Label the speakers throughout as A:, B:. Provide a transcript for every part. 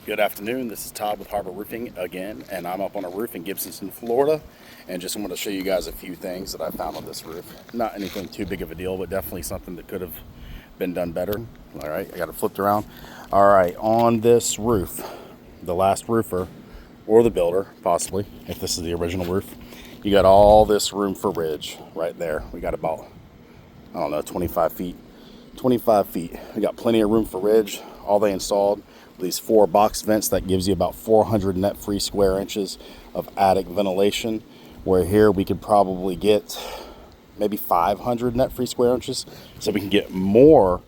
A: Good afternoon, this is Todd with Harbor Roofing again, and I'm up on a roof in Gibsonton, Florida, and just want to show you guys a few things that I found on this roof. Not anything too big of a deal, but definitely something that could have been done better. All right, I got it flipped around. All right, on this roof, the last roofer, or the builder, possibly, if this is the original roof, you got all this room for ridge right there. We got about, I don't know, 25 feet. 25 feet. We got plenty of room for ridge. All they installed, these 4 box vents, that gives you about 400 net free square inches of attic ventilation, where here we could probably get maybe 500 net free square inches. So we can get more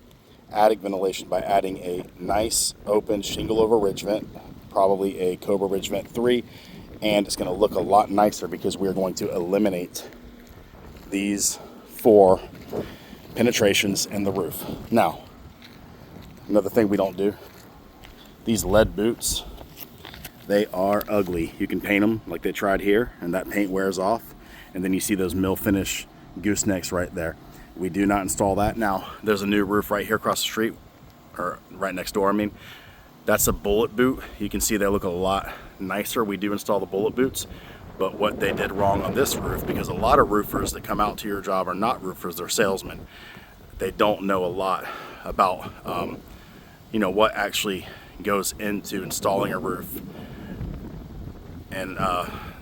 A: attic ventilation by adding a nice open shingle over ridge vent, probably a Cobra Ridge Vent 3, and it's going to look a lot nicer because we're going to eliminate these 4 penetrations in the roof. Now, another thing we don't do, these lead boots, they are ugly. You can paint them like they tried here, and that paint wears off, and then you see those mill finish goosenecks right there. We do not install that. Now, there's a new roof right here across the street, or right next door, I mean. That's a bullet boot. You can see they look a lot nicer. We do install the bullet boots, but what they did wrong on this roof, because a lot of roofers that come out to your job are not roofers, they're salesmen. They don't know a lot about what actually goes into installing a roof. And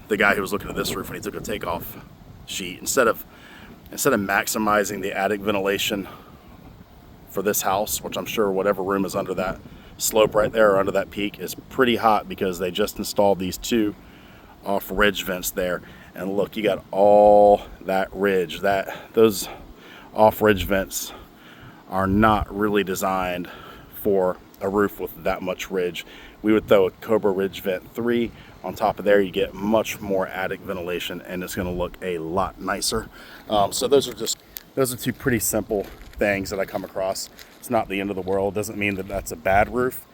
A: the guy who was looking at this roof when he took a takeoff sheet, instead of maximizing the attic ventilation for this house, which I'm sure whatever room is under that slope right there or under that peak is pretty hot, because they just installed these 2 off ridge vents there, and look, you got all that ridge. Those off ridge vents are not really designed for a roof with that much ridge. We would throw a Cobra Ridge Vent 3 on top of there. You get much more attic ventilation, and it's going to look a lot nicer. So those are 2 pretty simple things that I come across. It's not the end of the world. Doesn't mean that that's a bad roof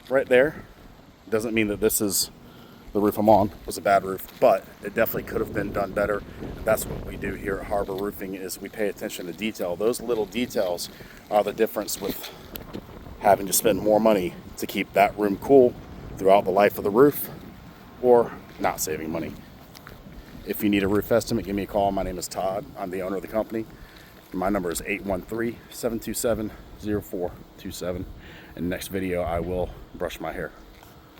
A: right there. Doesn't mean that this is the roof I'm on was a bad roof, but it definitely could have been done better. That's what we do here at Harbor Roofing, is we pay attention to detail. Those little details are the difference with having to spend more money to keep that room cool throughout the life of the roof, or not saving money. If you need a roof estimate, give me a call. My name is Todd. I'm the owner of the company. My number is 813-727-0427. In the next video, I will brush my hair.